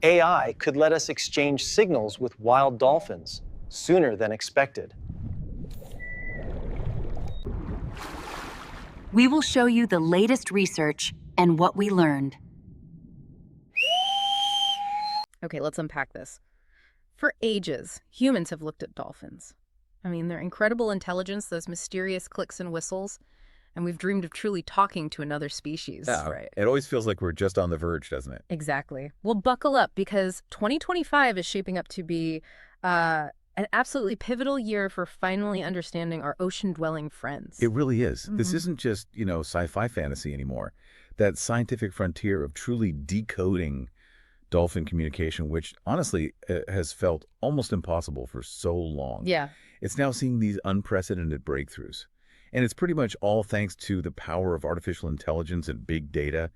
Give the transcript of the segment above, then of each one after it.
AI could let us exchange signals with wild dolphins sooner than expected. We will show you the latest research and what we learned. Okay, let's unpack this. For ages, humans have looked at dolphins. I mean, their incredible intelligence, those mysterious clicks and whistles, and we've dreamed of truly talking to another species. Yeah, right? it always feels like we're just on the verge, doesn't it? Exactly. Well, buckle up, because 2025 is shaping up to be an absolutely pivotal year for finally understanding our ocean-dwelling friends. It really is. This isn't just, sci-fi fantasy anymore. That scientific frontier of truly decoding dolphin communication, which honestly has felt almost impossible for so long. Yeah. It's now seeing these unprecedented breakthroughs. And it's pretty much all thanks to the power of artificial intelligence and big data.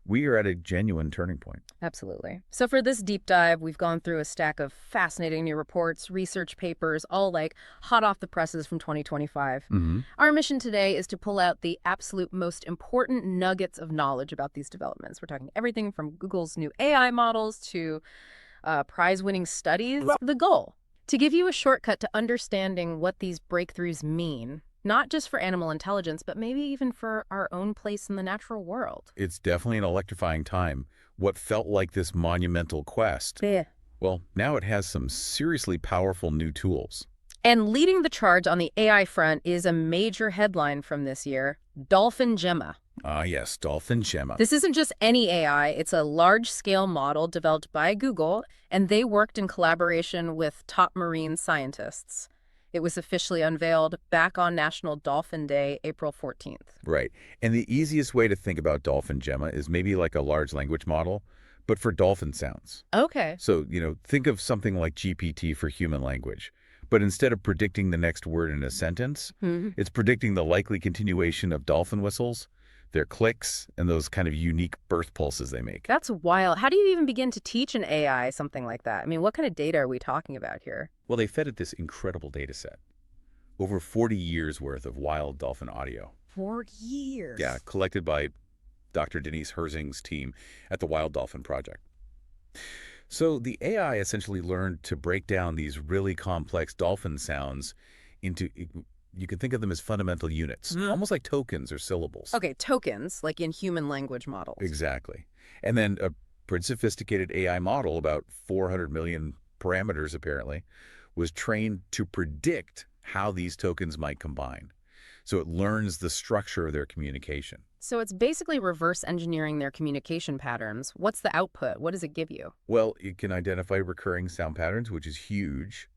We are at a genuine turning point. Absolutely. So for this deep dive, we've gone through a stack of fascinating new reports, research papers, all like hot off the presses from 2025. Our mission today is to pull out the absolute most important nuggets of knowledge about these developments. We're talking everything from Google's new AI models to prize-winning studies. The goal, to give you a shortcut to understanding what these breakthroughs mean, not just for animal intelligence, but maybe even for our own place in the natural world. It's definitely an electrifying time. What felt like this monumental quest, well, now it has some seriously powerful new tools. And leading the charge on the AI front is a major headline from this year, DolphinGemma. Ah, yes, DolphinGemma. This isn't just any AI, it's a large-scale model developed by Google, and they worked in collaboration with top marine scientists. It was officially unveiled back on National Dolphin Day, April 14th. Right. And the easiest way to think about DolphinGemma is maybe like a large language model, but for dolphin sounds. Okay. So, think of something like GPT for human language. But instead of predicting the next word in a sentence, it's predicting the likely continuation of dolphin whistles, their clicks, and those kind of unique birth pulses they make. That's wild. How do you even begin to teach an AI something like that? I mean, what kind of data are we talking about here? Well, they fed it this incredible data set. Over 40 years worth of wild dolphin audio. 40 years? Yeah, collected by Dr. Denise Herzing's team at the Wild Dolphin Project. So the AI essentially learned to break down these really complex dolphin sounds into, you can think of them as fundamental units, almost like tokens or syllables. Okay, tokens, like in human language models. Exactly. And then a pretty sophisticated AI model, about 400 million parameters apparently, was trained to predict how these tokens might combine. So it learns the structure of their communication. So it's basically reverse engineering their communication patterns. What's the output? What does it give you? Well, it can identify recurring sound patterns, which is huge.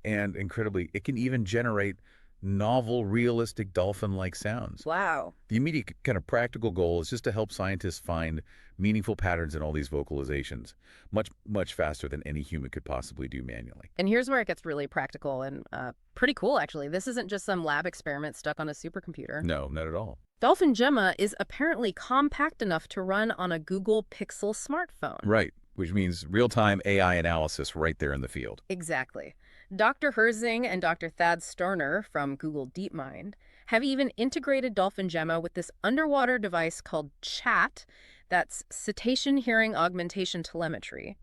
And incredibly, it can even generate novel, realistic dolphin-like sounds. Wow. The immediate kind of practical goal is just to help scientists find meaningful patterns in all these vocalizations, much faster than any human could possibly do manually. And here's where it gets really practical and pretty cool, actually. This isn't just some lab experiment stuck on a supercomputer. No, not at all. DolphinGemma is apparently compact enough to run on a Google Pixel smartphone. Right, which means real-time AI analysis right there in the field. Exactly. Dr. Herzing and Dr. Thad Sterner from Google DeepMind have even integrated DolphinGemma with this underwater device called CHAT. That's Cetacean Hearing Augmentation Telemetry.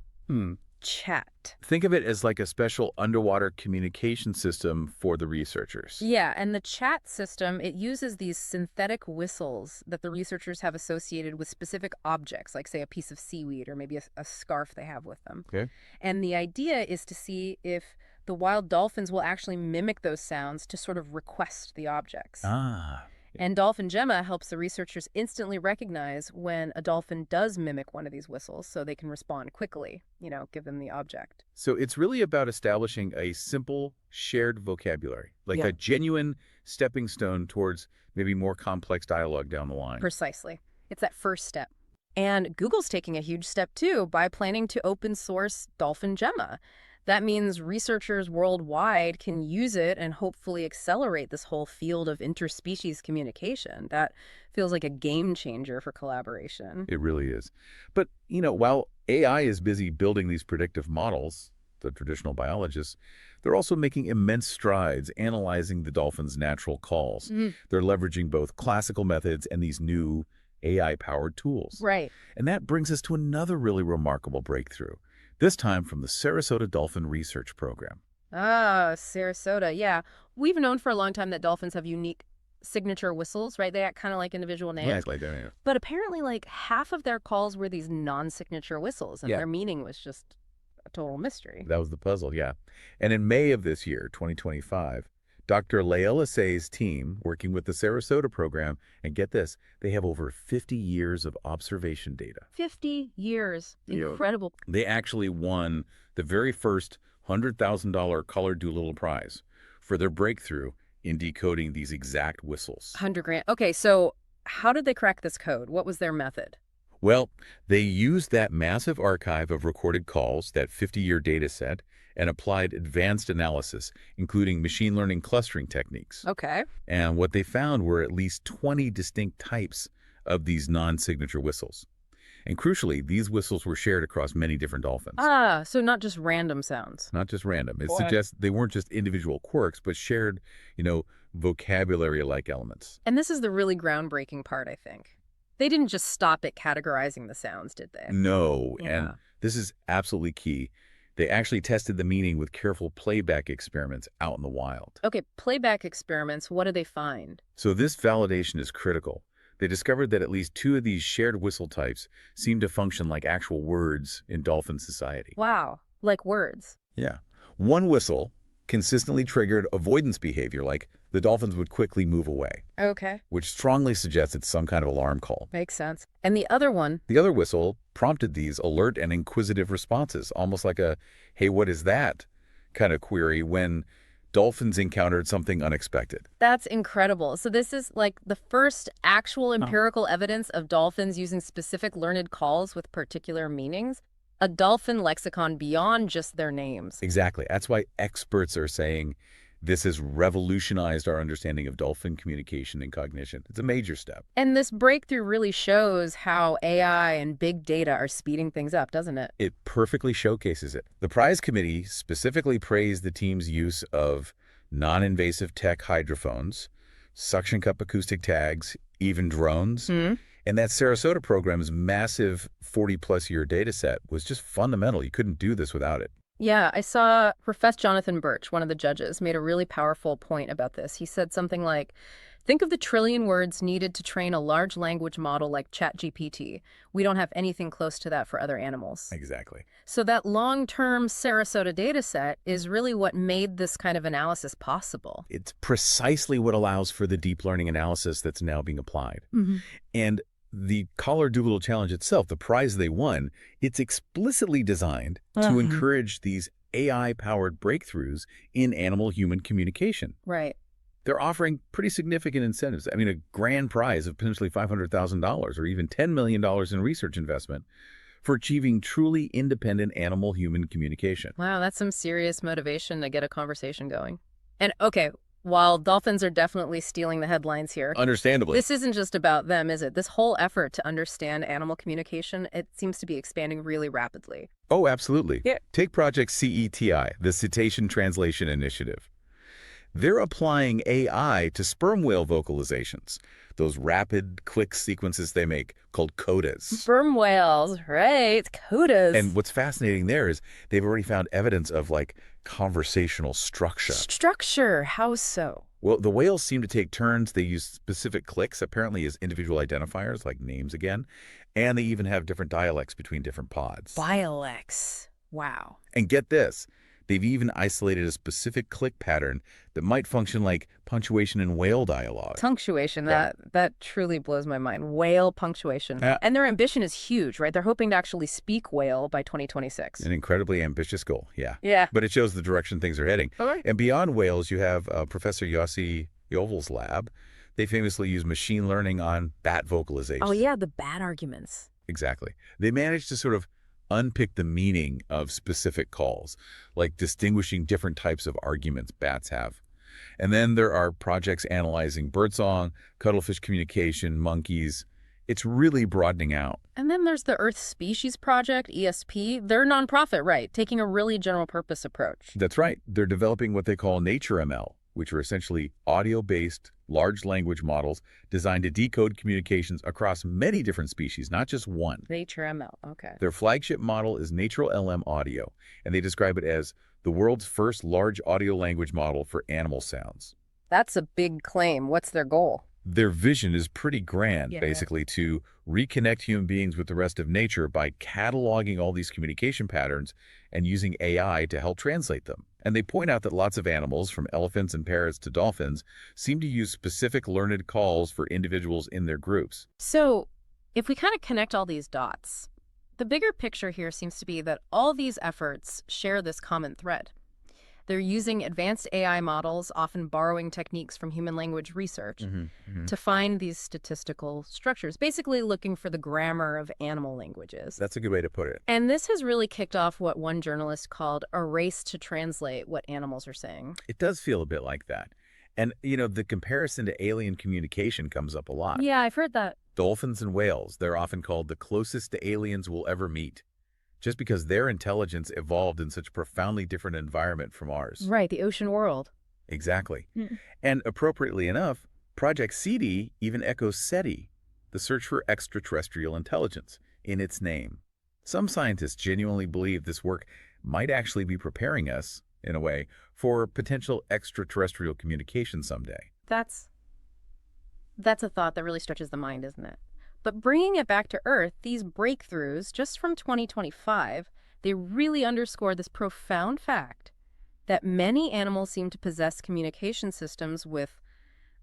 CHAT. Think of it as like a special underwater communication system for the researchers. Yeah, and the CHAT system, it uses these synthetic whistles that the researchers have associated with specific objects, like, say, a piece of seaweed or maybe a scarf they have with them. Okay. And the idea is to see if the wild dolphins will actually mimic those sounds to sort of request the objects. And DolphinGemma helps the researchers instantly recognize when a dolphin does mimic one of these whistles so they can respond quickly, give them the object. So it's really about establishing a simple shared vocabulary, like a genuine stepping stone towards maybe more complex dialogue down the line. Precisely. It's that first step. And Google's taking a huge step, too, by planning to open source DolphinGemma. That means researchers worldwide can use it and hopefully accelerate this whole field of interspecies communication. That feels like a game changer for collaboration. It really is. But, while AI is busy building these predictive models, the traditional biologists, they're also making immense strides analyzing the dolphin's natural calls. They're leveraging both classical methods and these new AI-powered tools. Right. And that brings us to another really remarkable breakthrough. this time from the Sarasota Dolphin Research Program. Ah, Sarasota. Yeah. We've known for a long time that dolphins have unique signature whistles, right? They act kind of like individual names. Yeah, like that. But apparently, like, half of their calls were these non-signature whistles, and Yeah. their meaning was just a total mystery. That was the puzzle, yeah. And in May of this year, 2025, Dr. Laela Say's team, working with the Sarasota program, and get this, they have over 50 years of observation data. 50 years. Incredible. They actually won the very first $100,000 Coller Dolittle Prize for their breakthrough in decoding these exact whistles. 100 grand. Okay, so how did they crack this code? What was their method? Well, they used that massive archive of recorded calls, that 50-year data set, and applied advanced analysis, including machine learning clustering techniques. Okay. And what they found were at least 20 distinct types of these non-signature whistles. And crucially, these whistles were shared across many different dolphins. Ah, so not just random sounds. Not just random. It suggests they weren't just individual quirks, but shared, vocabulary-like elements. And this is the really groundbreaking part, I think. They didn't just stop at categorizing the sounds, did they? No, Yeah. and this is absolutely key. They actually tested the meaning with careful playback experiments out in the wild. Okay, playback experiments, what do they find? So this validation is critical. They discovered that at least 2 of these shared whistle types seem to function like actual words in dolphin society. Wow, like words. Yeah. One whistle consistently triggered avoidance behavior, like the dolphins would quickly move away, Okay, which strongly suggests it's some kind of alarm call. makes sense. And the other one? The other whistle prompted these alert and inquisitive responses, almost like a, hey, what is that kind of query when dolphins encountered something unexpected. That's incredible. So this is like the first actual empirical evidence of dolphins using specific learned calls with particular meanings. A dolphin lexicon beyond just their names. Exactly. That's why experts are saying this has revolutionized our understanding of dolphin communication and cognition. It's a major step. And this breakthrough really shows how AI and big data are speeding things up, doesn't it? It perfectly showcases it. The prize committee specifically praised the team's use of non-invasive tech hydrophones, suction cup acoustic tags, even drones. And that Sarasota program's massive 40-plus year data set was just fundamental. You couldn't do this without it. Yeah, I saw Professor Jonathan Birch, one of the judges, made a really powerful point about this. He said something like, think of the trillion words needed to train a large language model like ChatGPT. We don't have anything close to that for other animals. Exactly. So that long-term Sarasota data set is really what made this kind of analysis possible. It's precisely what allows for the deep learning analysis that's now being applied. And the Coller Dolittle Challenge itself, the prize they won, it's explicitly designed to encourage these AI-powered breakthroughs in animal-human communication. Right. They're offering pretty significant incentives. I mean, a grand prize of potentially $500,000 or even $10 million in research investment for achieving truly independent animal-human communication. Wow, that's some serious motivation to get a conversation going. And okay, while dolphins are definitely stealing the headlines here, Understandably. this isn't just about them, is it? This whole effort to understand animal communication, it seems to be expanding really rapidly. Oh, absolutely. Yeah. Take Project CETI, the Cetacean Translation Initiative. They're applying AI to sperm whale vocalizations, those rapid click sequences they make called codas. Sperm whales, right? Codas. And what's fascinating there is they've already found evidence of conversational structure. Structure, how so? Well, the whales seem to take turns. They use specific clicks, apparently as individual identifiers, like names again. And they even have different dialects between different pods. Dialects. Wow. And get this, they've even isolated a specific click pattern that might function like punctuation in whale dialogue. Punctuation, Yeah. that truly blows my mind. Whale punctuation. And their ambition is huge, right? They're hoping to actually speak whale by 2026. An incredibly ambitious goal, yeah. Yeah. But it shows the direction things are heading. Okay. And beyond whales, you have Professor Yossi Yovel's lab. They famously use machine learning on bat vocalization. Oh, yeah, the bad arguments. Exactly. They managed to sort of unpick the meaning of specific calls, like distinguishing different types of arguments bats have. And then there are projects analyzing birdsong, cuttlefish communication, monkeys. It's really broadening out. And then there's the Earth Species Project, ESP. They're nonprofit, right? Taking a really general purpose approach. That's right. They're developing what they call NatureML, which are essentially audio-based large language models designed to decode communications across many different species, not just one. NatureML, okay. Their flagship model is NatureLM Audio, and they describe it as the world's first large audio language model for animal sounds. That's a big claim. What's their goal? Their vision is pretty grand, Yeah. basically, to reconnect human beings with the rest of nature by cataloging all these communication patterns and using AI to help translate them. And they point out that lots of animals, from elephants and parrots to dolphins, seem to use specific learned calls for individuals in their groups. So, if we kind of connect all these dots, the bigger picture here seems to be that all these efforts share this common thread. They're using advanced AI models, often borrowing techniques from human language research, to find these statistical structures, basically looking for the grammar of animal languages. That's a good way to put it. And this has really kicked off what one journalist called a race to translate what animals are saying. It does feel a bit like that. And, the comparison to alien communication comes up a lot. Yeah, I've heard that. Dolphins and whales, they're often called the closest to aliens we'll ever meet, just because their intelligence evolved in such a profoundly different environment from ours. Right, the ocean world. Exactly. And appropriately enough, Project CETI even echoes SETI, the search for extraterrestrial intelligence, in its name. Some scientists genuinely believe this work might actually be preparing us, in a way, for potential extraterrestrial communication someday. That's a thought that really stretches the mind, isn't it? But bringing it back to Earth, these breakthroughs, just from 2025, they really underscore this profound fact that many animals seem to possess communication systems with,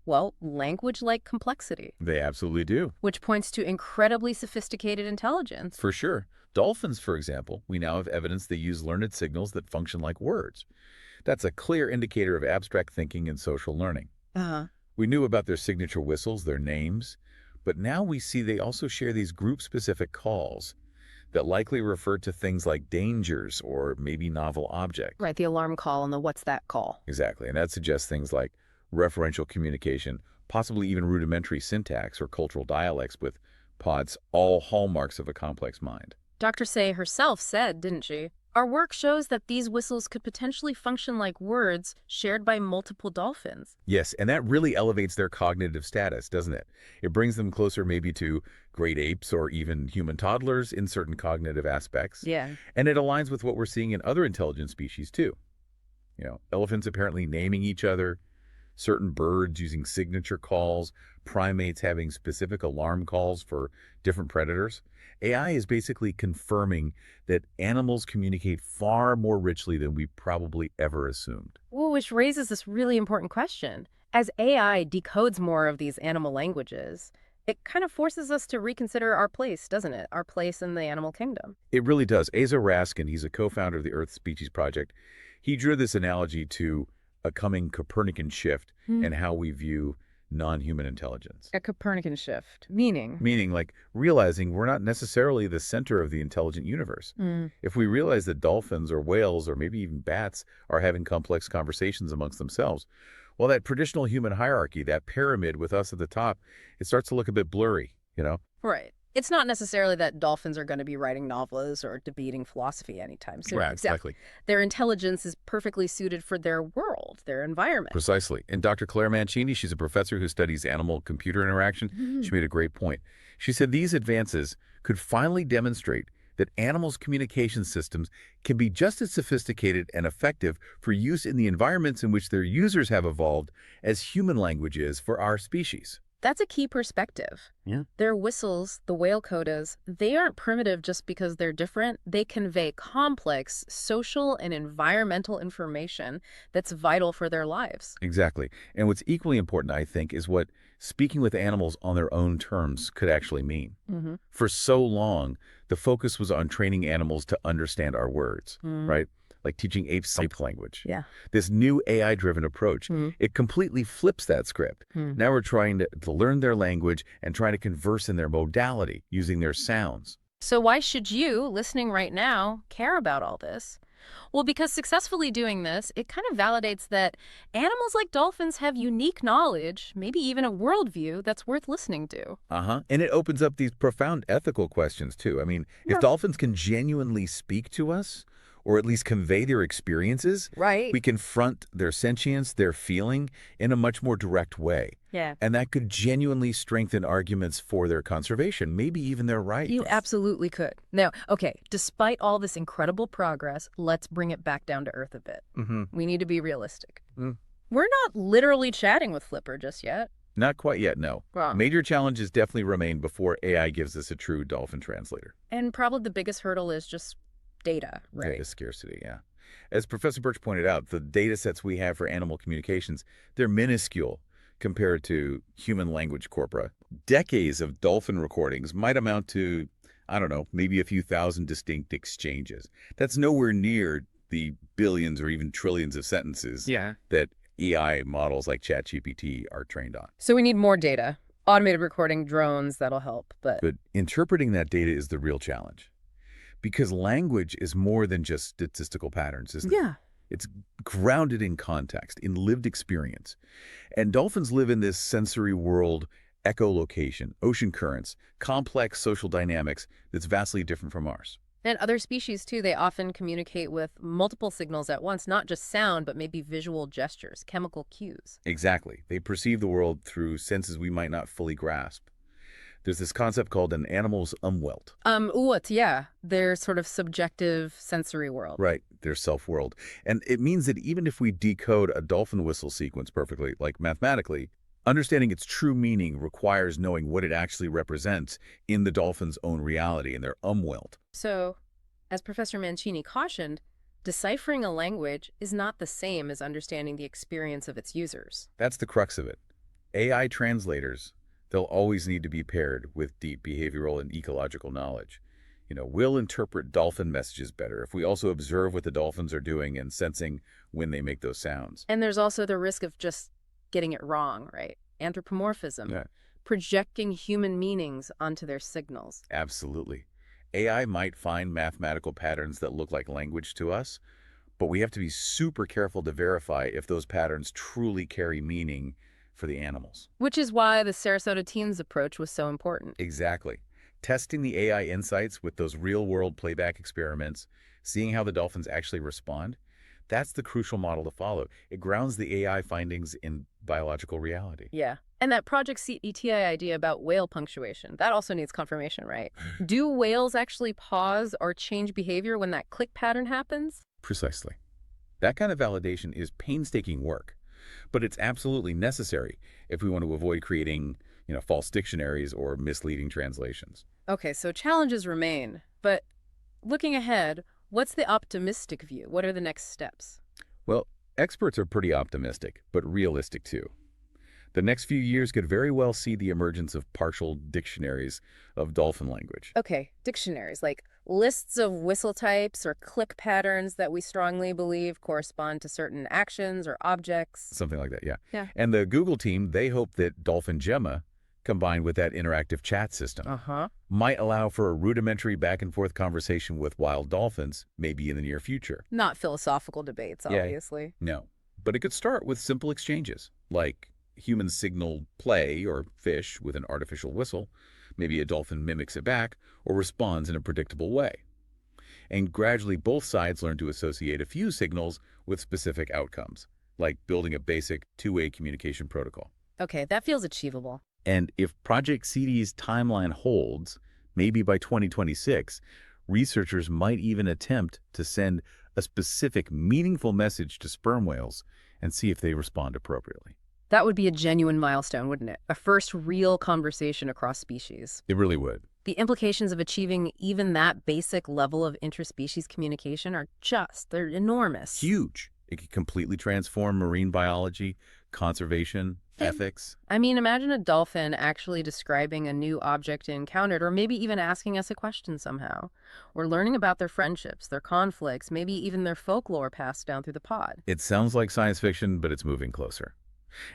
well, language-like complexity. They absolutely do. Which points to incredibly sophisticated intelligence. For sure. Dolphins, for example, we now have evidence they use learned signals that function like words. That's a clear indicator of abstract thinking and social learning. We knew about their signature whistles, their names, but now we see they also share these group-specific calls that likely refer to things like dangers or maybe novel objects. Right, the alarm call and the what's that call. Exactly, and that suggests things like referential communication, possibly even rudimentary syntax or cultural dialects with pods, all hallmarks of a complex mind. Dr. Say herself said, didn't she? Our work shows that these whistles could potentially function like words shared by multiple dolphins. Yes, and that really elevates their cognitive status, doesn't it? It brings them closer maybe to great apes or even human toddlers in certain cognitive aspects. Yeah. And it aligns with what we're seeing in other intelligent species too. Elephants apparently naming each other, certain birds using signature calls, primates having specific alarm calls for different predators. AI is basically confirming that animals communicate far more richly than we probably ever assumed. Well, which raises this really important question. As AI decodes more of these animal languages, it kind of forces us to reconsider our place, doesn't it? Our place in the animal kingdom. It really does. Asa Raskin, he's a co-founder of the Earth Species Project. He drew this analogy to a coming Copernican shift in how we view non-human intelligence. A Copernican shift, meaning? Meaning, like, realizing we're not necessarily the center of the intelligent universe. If we realize that dolphins or whales or maybe even bats are having complex conversations amongst themselves, well, that traditional human hierarchy, that pyramid with us at the top, it starts to look a bit blurry, Right. It's not necessarily that dolphins are going to be writing novels or debating philosophy anytime soon. Right, exactly. Their intelligence is perfectly suited for their world, their environment. Precisely. And Dr. Claire Mancini, she's a professor who studies animal-computer interaction. She made a great point. She said these advances could finally demonstrate that animals' communication systems can be just as sophisticated and effective for use in the environments in which their users have evolved as human language is for our species. That's a key perspective. Yeah. Their whistles, the whale codas, they aren't primitive just because they're different. They convey complex social and environmental information that's vital for their lives. Exactly. And what's equally important, I think, is what speaking with animals on their own terms could actually mean. For so long, the focus was on training animals to understand our words, right? Like teaching apes sign language. Yeah. This new AI-driven approach, it completely flips that script. Now we're trying to learn their language and trying to converse in their modality using their sounds. So why should you, listening right now, care about all this? Well, because successfully doing this, it kind of validates that animals like dolphins have unique knowledge, maybe even a worldview that's worth listening to. And it opens up these profound ethical questions, too. I mean, if dolphins can genuinely speak to us, or at least convey their experiences, Right. we confront their sentience, their feeling, in a much more direct way. Yeah. And that could genuinely strengthen arguments for their conservation, maybe even their rights. You absolutely could. Now, okay, despite all this incredible progress, let's bring it back down to earth a bit. We need to be realistic. We're not literally chatting with Flipper just yet. Not quite yet, no. Wow. Major challenges definitely remain before AI gives us a true dolphin translator. And probably the biggest hurdle is just data, right? Data scarcity, yeah. As Professor Birch pointed out, the data sets we have for animal communications, they're minuscule compared to human language corpora. Decades of dolphin recordings might amount to, I don't know, maybe a few thousand distinct exchanges. That's nowhere near the billions or even trillions of sentences that AI models like ChatGPT are trained on. So we need more data. Automated recording, drones, that'll help. But interpreting that data is the real challenge. Because language is more than just statistical patterns, isn't it? yeah. It's grounded in context, in lived experience. And dolphins live in this sensory world, echolocation, ocean currents, complex social dynamics that's vastly different from ours. And other species, too, they often communicate with multiple signals at once, not just sound, but maybe visual gestures, chemical cues. Exactly. They perceive the world through senses we might not fully grasp. There's this concept called an animal's Umwelt. Yeah. Their sort of subjective sensory world. Right, their self-world. And it means that even if we decode a dolphin whistle sequence perfectly, like mathematically, understanding its true meaning requires knowing what it actually represents in the dolphin's own reality, in their Umwelt. So, as Professor Mancini cautioned, deciphering a language is not the same as understanding the experience of its users. That's the crux of it. AI translators, they'll always need to be paired with deep behavioral and ecological knowledge. We'll interpret dolphin messages better if we also observe what the dolphins are doing and sensing when they make those sounds. And there's also the risk of just getting it wrong, right? Anthropomorphism, projecting human meanings onto their signals. Absolutely. AI might find mathematical patterns that look like language to us, but we have to be super careful to verify if those patterns truly carry meaning for the animals. Which is why the Sarasota team's approach was so important. Exactly. Testing the AI insights with those real-world playback experiments, seeing how the dolphins actually respond, that's the crucial model to follow. It grounds the AI findings in biological reality. Yeah. And that Project CETI idea about whale punctuation, that also needs confirmation, right? Do whales actually pause or change behavior when that click pattern happens? Precisely. That kind of validation is painstaking work, but it's absolutely necessary if we want to avoid creating, false dictionaries or misleading translations. Okay, so challenges remain, but looking ahead, what's the optimistic view? What are the next steps? Well, experts are pretty optimistic, but realistic too. The next few years could very well see the emergence of partial dictionaries of dolphin language. Okay, dictionaries, like lists of whistle types or click patterns that we strongly believe correspond to certain actions or objects. Something like that, yeah. Yeah. And the Google team, they hope that DolphinGemma, combined with that interactive chat system, might allow for a rudimentary back-and-forth conversation with wild dolphins, maybe in the near future. Not philosophical debates, obviously. No, but it could start with simple exchanges, like humans signal play or fish with an artificial whistle, maybe a dolphin mimics it back or responds in a predictable way. And gradually both sides learn to associate a few signals with specific outcomes, like building a basic two-way communication protocol. Okay, that feels achievable. And if Project CETI's timeline holds, maybe by 2026, researchers might even attempt to send a specific, meaningful message to sperm whales and see if they respond appropriately. That would be a genuine milestone, wouldn't it? A first real conversation across species. It really would. The implications of achieving even that basic level of interspecies communication are they're enormous. Huge. It could completely transform marine biology, conservation, ethics. I mean, imagine a dolphin actually describing a new object it encountered, or maybe even asking us a question somehow. Or learning about their friendships, their conflicts, maybe even their folklore passed down through the pod. It sounds like science fiction, but it's moving closer.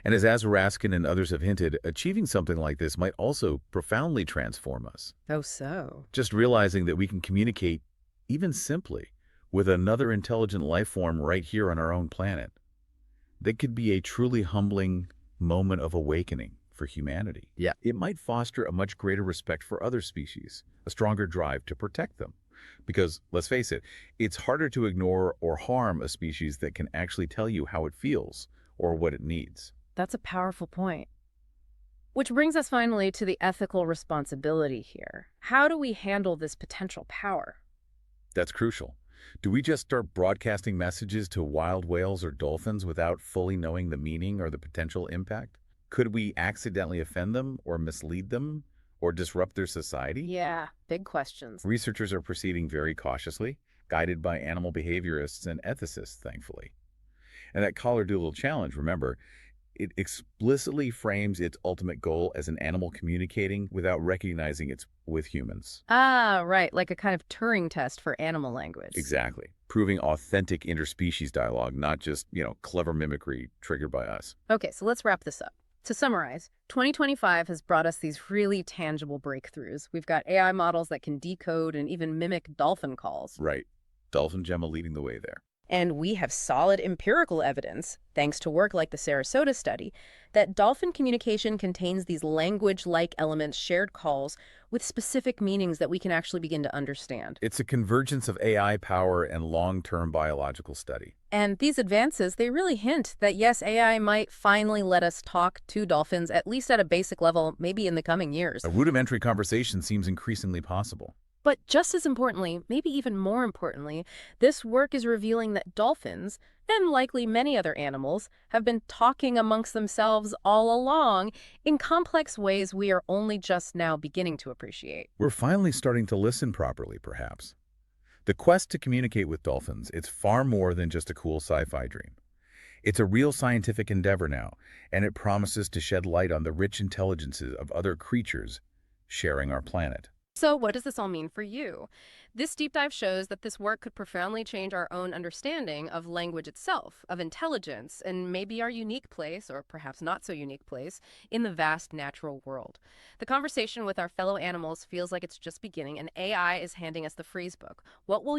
And as Raskin and others have hinted, achieving something like this might also profoundly transform us. Oh, so? Just realizing that we can communicate, even simply, with another intelligent life form right here on our own planet. That could be a truly humbling moment of awakening for humanity. Yeah. It might foster a much greater respect for other species, a stronger drive to protect them, Because, let's face it, it's harder to ignore or harm a species that can actually tell you how it feels or what it needs. That's a powerful point. Which brings us finally to the ethical responsibility here. How do we handle this potential power? That's crucial. Do we just start broadcasting messages to wild whales or dolphins without fully knowing the meaning or the potential impact? Could we accidentally offend them or mislead them or disrupt their society? Yeah, big questions. Researchers are proceeding very cautiously, guided by animal behaviorists and ethicists, thankfully. And that Coller Doodle challenge, remember, it explicitly frames its ultimate goal as an animal communicating without recognizing it's with humans. Ah, right, like a kind of Turing test for animal language. Exactly. Proving authentic interspecies dialogue, not just, clever mimicry triggered by us. Okay, so let's wrap this up. To summarize, 2025 has brought us these really tangible breakthroughs. We've got AI models that can decode and even mimic dolphin calls. Right. DolphinGemma leading the way there. And we have solid empirical evidence, thanks to work like the Sarasota study, that dolphin communication contains these language-like elements, shared calls, with specific meanings that we can actually begin to understand. It's a convergence of AI power and long-term biological study. And these advances, they really hint that yes, AI might finally let us talk to dolphins, at least at a basic level, maybe in the coming years. A rudimentary conversation seems increasingly possible. But just as importantly, maybe even more importantly, this work is revealing that dolphins, and likely many other animals, have been talking amongst themselves all along in complex ways we are only just now beginning to appreciate. We're finally starting to listen properly, perhaps. The quest to communicate with dolphins, it's far more than just a cool sci-fi dream. It's a real scientific endeavor now, and it promises to shed light on the rich intelligences of other creatures sharing our planet. So what does this all mean for you? This deep dive shows that this work could profoundly change our own understanding of language itself, of intelligence, and maybe our unique place, or perhaps not so unique place, in the vast natural world. The conversation with our fellow animals feels like it's just beginning, and AI is handing us the phrase book. What will